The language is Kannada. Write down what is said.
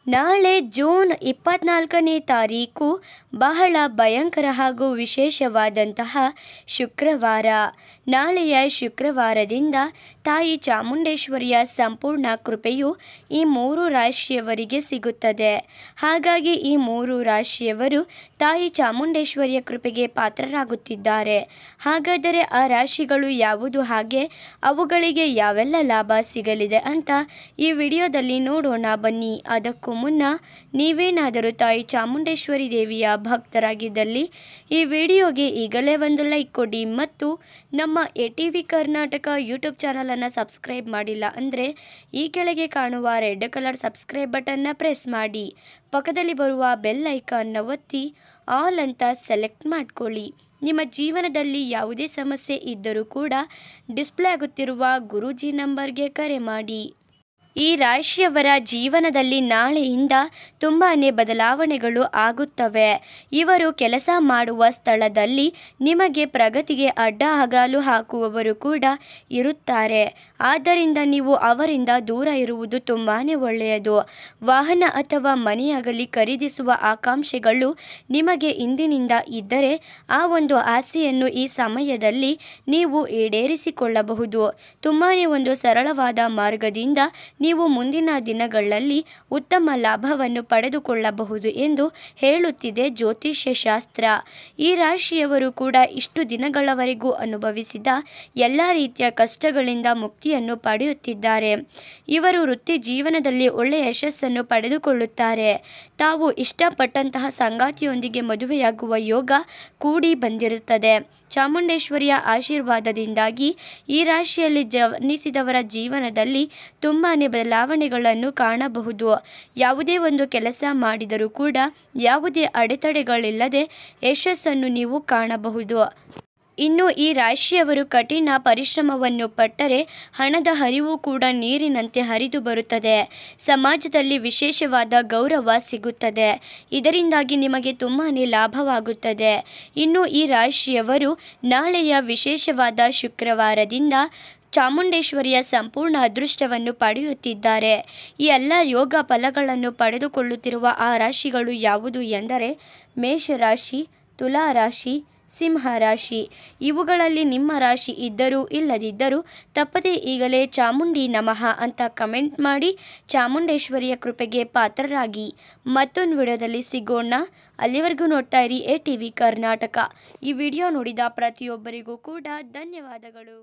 ನಾಳೆ ಜೂನ್ 24ನೇ ತಾರೀಕು ಬಹಳ ಭಯಂಕರ ಹಾಗೂ ವಿಶೇಷವಾದಂತಹ ಶುಕ್ರವಾರ. ನಾಳೆಯ ಶುಕ್ರವಾರದಿಂದ ತಾಯಿ ಚಾಮುಂಡೇಶ್ವರಿಯ ಸಂಪೂರ್ಣ ಕೃಪೆಯು ಈ 3 ರಾಶಿಯವರಿಗೆ ಸಿಗುತ್ತದೆ. ಹಾಗಾಗಿ ಈ 3 ರಾಶಿಯವರು ತಾಯಿ ಚಾಮುಂಡೇಶ್ವರಿಯ ಕೃಪೆಗೆ ಪಾತ್ರರಾಗುತ್ತಿದ್ದಾರೆ. ಹಾಗಾದರೆ ಆ ರಾಶಿಗಳು ಯಾವುದು, ಹಾಗೆ ಅವುಗಳಿಗೆ ಯಾವೆಲ್ಲ ಲಾಭ ಸಿಗಲಿದೆ ಅಂತ ಈ ವಿಡಿಯೋದಲ್ಲಿ ನೋಡೋಣ ಬನ್ನಿ. ಅದಕ್ಕೂ ಮುನ್ನ ನೀವೇನಾದರೂ ತಾಯಿ ಚಾಮುಂಡೇಶ್ವರಿ ದೇವಿಯ ಭಕ್ತರಾಗಿದ್ದಲ್ಲಿ ಈ ವಿಡಿಯೋಗೆ ಈಗಲೇ ಒಂದು ಲೈಕ್ ಕೊಡಿ ಮತ್ತು ನಮ್ಮ ATV ಕರ್ನಾಟಕ ಯೂಟ್ಯೂಬ್ ಚಾನಲನ್ನು ಸಬ್ಸ್ಕ್ರೈಬ್ ಮಾಡಿಲ್ಲ ಅಂದರೆ ಈ ಕೆಳಗೆ ಕಾಣುವ ರೆಡ್ ಕಲರ್ ಸಬ್ಸ್ಕ್ರೈಬ್ ಬಟನ್ನ ಪ್ರೆಸ್ ಮಾಡಿ, ಪಕ್ಕದಲ್ಲಿ ಬರುವ ಬೆಲ್ ಐಕಾನ್ನ ಒತ್ತಿ ಆಲ್ ಅಂತ ಸೆಲೆಕ್ಟ್ ಮಾಡ್ಕೊಳ್ಳಿ. ನಿಮ್ಮ ಜೀವನದಲ್ಲಿ ಯಾವುದೇ ಸಮಸ್ಯೆ ಇದ್ದರೂ ಕೂಡ ಡಿಸ್ಪ್ಲೇ ಆಗುತ್ತಿರುವ ಗುರೂಜಿ ನಂಬರ್ಗೆ ಕರೆ ಮಾಡಿ. ಈ ರಾಶಿಯವರ ಜೀವನದಲ್ಲಿ ನಾಳೆಯಿಂದ ತುಂಬಾ ಬದಲಾವಣೆಗಳು ಆಗುತ್ತವೆ. ಇವರು ಕೆಲಸ ಮಾಡುವ ಸ್ಥಳದಲ್ಲಿ ನಿಮಗೆ ಪ್ರಗತಿಗೆ ಅಡ್ಡ ಅಗಾಲು ಹಾಕುವವರು ಕೂಡ ಇರುತ್ತಾರೆ. ಆದ್ದರಿಂದ ನೀವು ಅವರಿಂದ ದೂರ ಇರುವುದು ತುಂಬಾ ಒಳ್ಳೆಯದು. ವಾಹನ ಅಥವಾ ಮನೆಯಾಗಲಿ ಖರೀದಿಸುವ ಆಕಾಂಕ್ಷೆಗಳು ನಿಮಗೆ ಇಂದಿನಿಂದ ಇದ್ದರೆ ಆ ಒಂದು ಆಸೆಯನ್ನು ಈ ಸಮಯದಲ್ಲಿ ನೀವು ಈಡೇರಿಸಿಕೊಳ್ಳಬಹುದು. ತುಂಬಾ ಒಂದು ಸರಳವಾದ ಮಾರ್ಗದಿಂದ ನೀವು ಮುಂದಿನ ದಿನಗಳಲ್ಲಿ ಉತ್ತಮ ಲಾಭವನ್ನು ಪಡೆದುಕೊಳ್ಳಬಹುದು ಎಂದು ಹೇಳುತ್ತಿದೆ ಜ್ಯೋತಿಷ್ಯ ಶಾಸ್ತ್ರ. ಈ ರಾಶಿಯವರು ಕೂಡ ಇಷ್ಟು ದಿನಗಳವರೆಗೂ ಅನುಭವಿಸಿದ ಎಲ್ಲ ರೀತಿಯ ಕಷ್ಟಗಳಿಂದ ಮುಕ್ತಿಯನ್ನು ಪಡೆಯುತ್ತಿದ್ದಾರೆ. ಇವರು ವೃತ್ತಿ ಜೀವನದಲ್ಲಿ ಒಳ್ಳೆಯ ಯಶಸ್ಸನ್ನು ಪಡೆದುಕೊಳ್ಳುತ್ತಾರೆ. ತಾವು ಇಷ್ಟಪಟ್ಟಂತಹ ಸಂಗಾತಿಯೊಂದಿಗೆ ಮದುವೆಯಾಗುವ ಯೋಗ ಕೂಡಿ ಬಂದಿರುತ್ತದೆ. ಚಾಮುಂಡೇಶ್ವರಿಯ ಆಶೀರ್ವಾದದಿಂದಾಗಿ ಈ ರಾಶಿಯಲ್ಲಿ ಜನಿಸಿದವರ ಜೀವನದಲ್ಲಿ ತುಂಬಾ ಬದಲಾವಣೆಗಳನ್ನು ಕಾಣಬಹುದು. ಯಾವುದೇ ಒಂದು ಕೆಲಸ ಮಾಡಿದರೂ ಕೂಡ ಯಾವುದೇ ಅಡೆತಡೆಗಳಿಲ್ಲದೆ ಯಶಸ್ಸನ್ನು ನೀವು ಕಾಣಬಹುದು. ಇನ್ನು ಈ ರಾಶಿಯವರು ಕಠಿಣ ಪರಿಶ್ರಮವನ್ನು ಪಟ್ಟರೆ ಹಣದ ಹರಿವು ಕೂಡ ನೀರಿನಂತೆ ಹರಿದು ಬರುತ್ತದೆ. ಸಮಾಜದಲ್ಲಿ ವಿಶೇಷವಾದ ಗೌರವ ಸಿಗುತ್ತದೆ. ಇದರಿಂದಾಗಿ ನಿಮಗೆ ತುಂಬಾ ಲಾಭವಾಗುತ್ತದೆ. ಇನ್ನು ಈ ರಾಶಿಯವರು ನಾಳೆಯ ವಿಶೇಷವಾದ ಶುಕ್ರವಾರದಿಂದ ಚಾಮುಂಡೇಶ್ವರಿಯ ಸಂಪೂರ್ಣ ಅದೃಷ್ಟವನ್ನು ಪಡೆಯುತ್ತಿದ್ದಾರೆ. ಈ ಎಲ್ಲ ಯೋಗ ಫಲಗಳನ್ನು ಪಡೆದುಕೊಳ್ಳುತ್ತಿರುವ ಆ ರಾಶಿಗಳು ಯಾವುದು ಎಂದರೆ ಮೇಷರಾಶಿ, ತುಲಾ ರಾಶಿ, ಸಿಂಹ ರಾಶಿ. ಇವುಗಳಲ್ಲಿ ನಿಮ್ಮ ರಾಶಿ ಇದ್ದರೂ ಇಲ್ಲದಿದ್ದರೂ ತಪ್ಪದೇ ಈಗಲೇ ಚಾಮುಂಡಿ ನಮಃ ಅಂತ ಕಮೆಂಟ್ ಮಾಡಿ ಚಾಮುಂಡೇಶ್ವರಿಯ ಕೃಪೆಗೆ ಪಾತ್ರರಾಗಿ. ಮತ್ತೊಂದು ವಿಡಿಯೋದಲ್ಲಿ ಸಿಗೋಣ. ಅಲ್ಲಿವರೆಗೂ ನೋಡ್ತಾ ಇರಿ ATV ಕರ್ನಾಟಕ. ಈ ವಿಡಿಯೋ ನೋಡಿದ ಪ್ರತಿಯೊಬ್ಬರಿಗೂ ಕೂಡ ಧನ್ಯವಾದಗಳು.